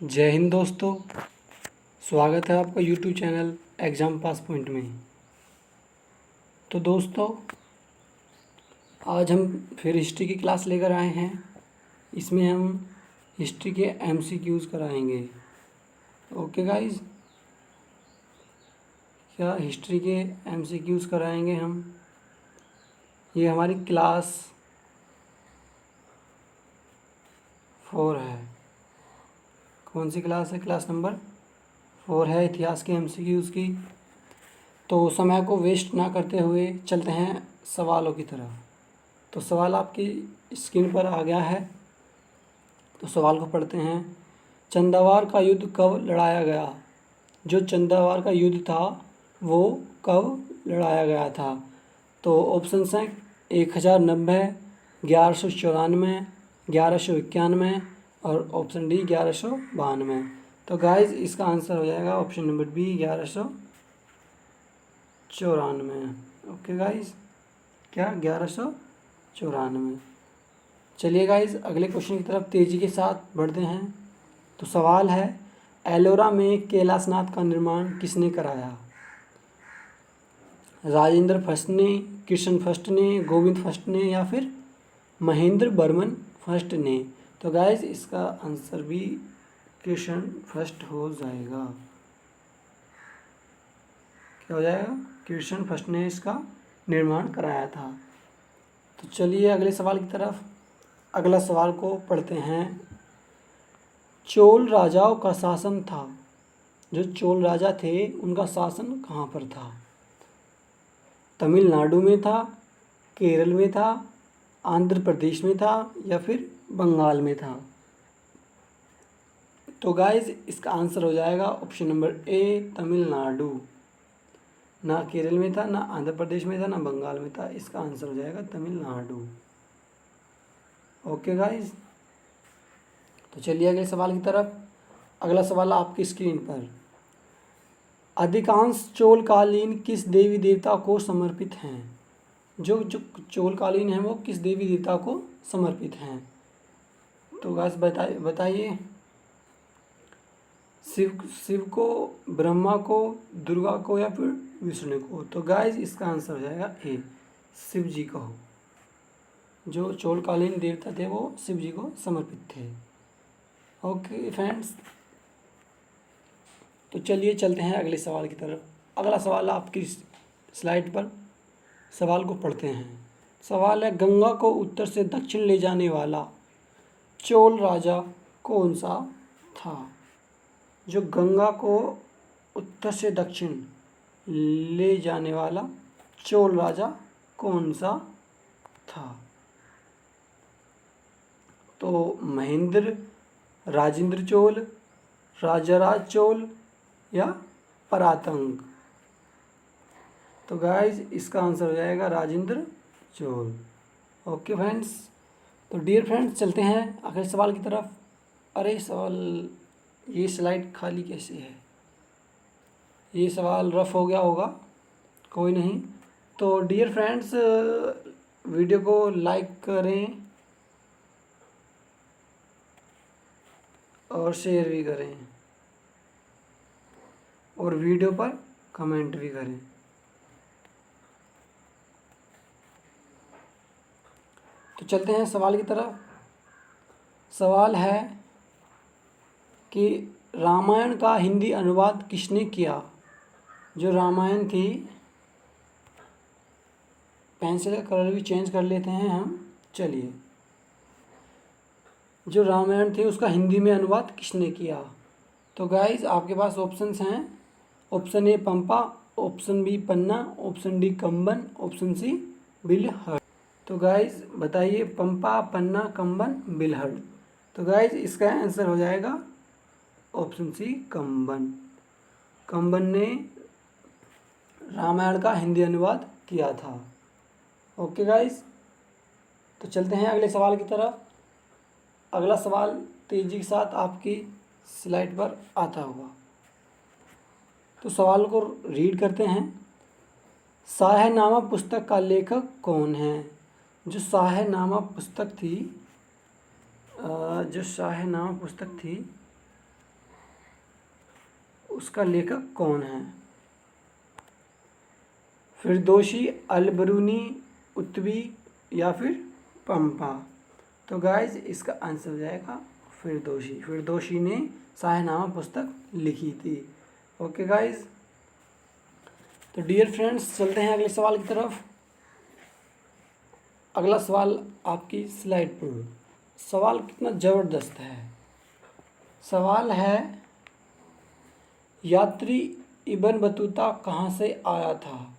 जय हिंद दोस्तों। स्वागत है आपका YouTube channel exam pass point में। तो दोस्तों, आज हम फिर हिस्ट्री की क्लास लेकर आए हैं। इसमें हम हिस्ट्री के एमसीक्यूज़ कराएंगे। ओके गाइस, क्या हिस्ट्री के एमसीक्यूज़ कराएंगे हम। ये हमारी क्लास 4 है। कौन सी क्लास है? क्लास नंबर 4 है, इतिहास के एमसीक्यूज़ की। तो समय को वेस्ट ना करते हुए चलते हैं सवालों की तरफ। तो सवाल आपकी स्क्रीन पर आ गया है, तो सवाल को पढ़ते हैं। चंदावार का युद्ध कब लड़ाया गया? जो चंदावार का युद्ध था वो कब लड़ाया गया था? तो ऑप्शन हैं 1090, 1194, 1191 और ऑप्शन डी 1192। तो गाइज इसका आंसर हो जाएगा option number B 1194। Okay guys, क्या 1194। चलिए गाइज अगले क्वेश्चन की तरफ तेज़ी के साथ बढ़ते हैं। तो सवाल है, एलोरा में कैलाशनाथ का निर्माण किसने कराया? राजेंद्र फर्स्ट ने, कृष्ण फर्स्ट ने, गोविंद फर्स्ट ने या फिर महेंद्र बर्मन फर्स्ट ने? तो गाइज इसका आंसर भी कृष्ण फर्स्ट हो जाएगा। क्या हो जाएगा? कृष्ण फर्स्ट ने इसका निर्माण कराया था। तो चलिए अगले सवाल की तरफ। अगला सवाल को पढ़ते हैं। चोल राजाओं का शासन था, जो चोल राजा थे उनका शासन कहाँ पर था? तमिलनाडु में था, केरल में था, आंध्र प्रदेश में था या फिर बंगाल में था? तो गाइज इसका आंसर हो जाएगा ऑप्शन नंबर ए तमिलनाडु। ना केरल में था, ना आंध्र प्रदेश में था, ना बंगाल में था। इसका आंसर हो जाएगा तमिलनाडु। ओके गाइज, तो चलिए अगले सवाल की तरफ। अगला सवाल आपकी स्क्रीन पर। अधिकांश चोलकालीन किस देवी देवता को समर्पित हैं? जो जो चोलकालीन हैं वो किस देवी देवता को समर्पित हैं? तो गाइस बताइए। शिव को, ब्रह्मा को, दुर्गा को या फिर विष्णु को? तो गाइस इसका आंसर हो जाएगा ए शिव जी को। जो चोलकालीन देवता थे वो शिव जी को समर्पित थे। ओके फ्रेंड्स, तो चलिए चलते हैं अगले सवाल की तरफ। अगला सवाल आपकी स्लाइड पर, सवाल को पढ़ते हैं। सवाल है, गंगा को उत्तर से दक्षिण ले जाने वाला चोल राजा कौन सा था? जो गंगा को उत्तर से दक्षिण ले जाने वाला चोल राजा कौन सा था? तो महेंद्र, राजेंद्र चोल, राजाराज चोल या परातंग? तो गाइज इसका आंसर हो जाएगा राजेंद्र चोल। ओके फ्रेंड्स, तो डियर फ्रेंड्स चलते हैं अगले सवाल की तरफ। अरे सवाल, ये स्लाइड खाली कैसे है? ये सवाल रफ हो गया होगा, कोई नहीं। तो डियर फ्रेंड्स, वीडियो को लाइक करें और शेयर भी करें और वीडियो पर कमेंट भी करें। तो चलते हैं सवाल की तरफ। सवाल है कि रामायण का हिंदी अनुवाद किसने किया? जो रामायण थी, पेंसिल का कलर भी चेंज कर लेते हैं हम। चलिए, जो रामायण थी उसका हिंदी में अनुवाद किसने किया? तो गाइज आपके पास ऑप्शंस हैं। Option A Pampa, option B Panna, option D Kamban, option C Bilhana. तो गाइज बताइए, पंपा, पन्ना, कंबन, बिलहड़? तो गाइज इसका आंसर हो जाएगा ऑप्शन सी कंबन। कंबन ने रामायण का हिंदी अनुवाद किया था। ओके गाइज, तो चलते हैं अगले सवाल की तरफ। अगला सवाल तेजी के साथ आपकी स्लाइड पर आता हुआ। तो सवाल को रीड करते हैं। शाहनामा पुस्तक का लेखक कौन है? जो शाहनामा पुस्तक थी, उसका लेखक कौन है? फिरदौसी, अल-बरूनी, उत्वी या फिर पंपा? तो गाइज इसका आंसर हो जाएगा फिरदौसी। फिरदौसी ने शाहनामा पुस्तक लिखी थी। ओके गाइज, तो डियर फ्रेंड्स चलते हैं अगले सवाल की तरफ। अगला सवाल आपकी स्लाइड पर। सवाल कितना ज़बरदस्त है। सवाल है, यात्री इब्न बतूता कहाँ से आया था?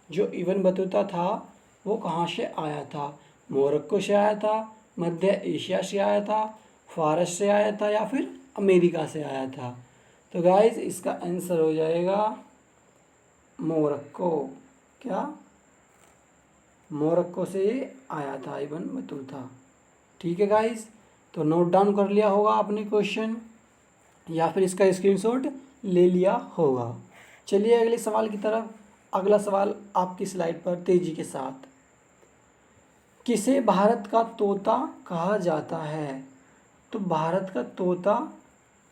जो इब्न बतूता था वो कहाँ से आया था? मोरक्को से आया था, मध्य एशिया से आया था, फारस से आया था या फिर अमेरिका से आया था? तो गाइज इसका आंसर हो जाएगा मोरक्को। क्या? मोरक्को से ये आया था इब्न बतूता। ठीक है गाइज, तो नोट डाउन कर लिया होगा आपने क्वेश्चन या फिर इसका स्क्रीनशॉट ले लिया होगा। चलिए अगले सवाल की तरफ। अगला सवाल आपकी स्लाइड पर तेजी के साथ। किसे भारत का तोता कहा जाता है? तो भारत का तोता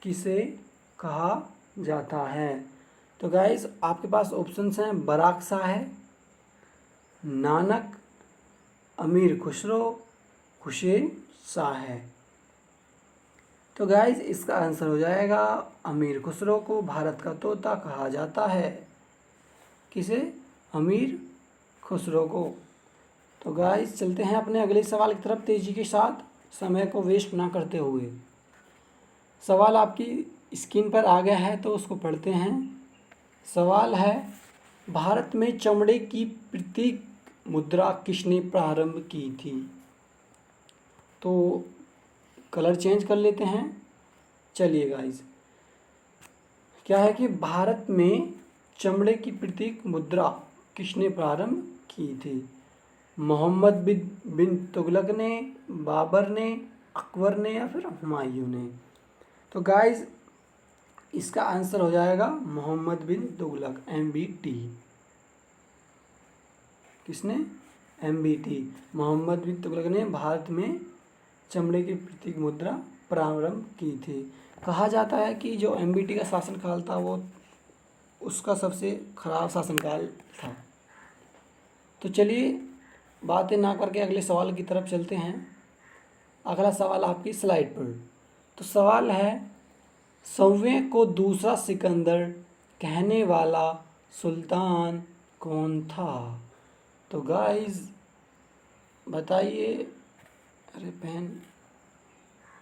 किसे कहा जाता है? तो गाइस आपके पास ऑप्शंस हैं, बराक शाह है, नानक, अमीर खुसरो, हुसैन शाह है। तो गाइस इसका आंसर हो जाएगा अमीर खुसरो को भारत का तोता कहा जाता है। किसे? अमीर खुसरो को। तो गाइस चलते हैं अपने अगले सवाल की तरफ तेजी के साथ, समय को वेस्ट ना करते हुए। सवाल आपकी स्क्रीन पर आ गया है तो उसको पढ़ते हैं। सवाल है, भारत में चमड़े की प्रतीक मुद्रा किसने प्रारंभ की थी? तो कलर चेंज कर लेते हैं। चलिए गाइस, क्या है कि भारत में चमड़े की प्रतीक मुद्रा किसने प्रारंभ की थी? मोहम्मद बिन तुगलक ने, बाबर ने, अकबर ने या फिर हुमायूं ने? तो गाइस इसका आंसर हो जाएगा मोहम्मद बिन तुगलक, MBT। किसने? MBT, मोहम्मद बिन तुगलक ने भारत में चमड़े की प्रतीक मुद्रा प्रारंभ की थी। कहा जाता है कि जो MBT का शासनकाल था वो उसका सबसे खराब शासनकाल था। तो चलिए बातें ना करके अगले सवाल की तरफ चलते हैं। अगला सवाल आपकी स्लाइड पर। तो सवाल है, सौवें को दूसरा सिकंदर कहने वाला सुल्तान कौन था? तो गाइस बताइए, अरे बहन,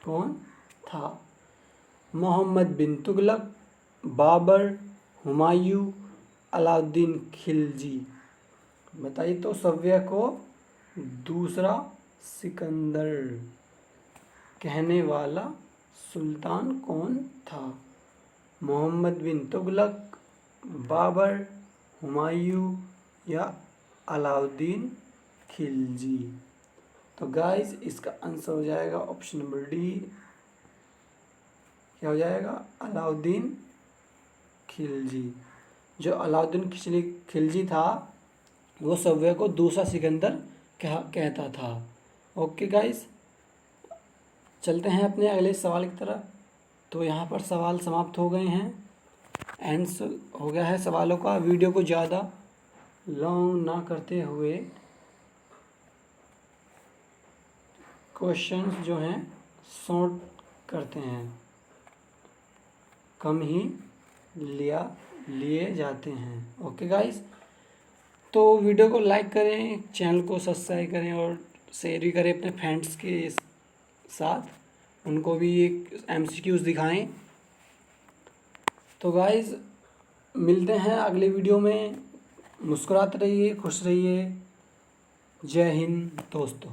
कौन था? मोहम्मद बिन तुगलक, बाबर, हुमायूं, अलाउद्दीन खिलजी? बताइए तो सौवें को दूसरा सिकंदर कहने वाला सुल्तान कौन था? मोहम्मद बिन तुगलक, बाबर, हुमायूं या अलाउद्दीन खिलजी? तो गाइस इसका आंसर हो जाएगा ऑप्शन नंबर डी। क्या हो जाएगा? अलाउद्दीन खिलजी। जो अलाउद्दीन खिलजी था वो सौवें को दूसरा सिकंदर कहता था। ओके गाइस, चलते हैं अपने अगले सवाल की तरफ। तो यहाँ पर सवाल समाप्त हो गए हैं, एंड हो गया है सवालों का। वीडियो को ज़्यादा लॉन्ग ना करते हुए क्वेश्चंस जो हैं शॉर्ट करते हैं, कम ही लिए जाते हैं। ओके गाइस, तो वीडियो को लाइक करें, चैनल को सब्सक्राइब करें और शेयर भी करें अपने फ्रेंड्स के साथ, उनको भी एक MCQs दिखाएं। तो गाइस मिलते हैं अगले वीडियो में। मुस्कुराते रहिए, खुश रहिए। जय हिंद दोस्तों।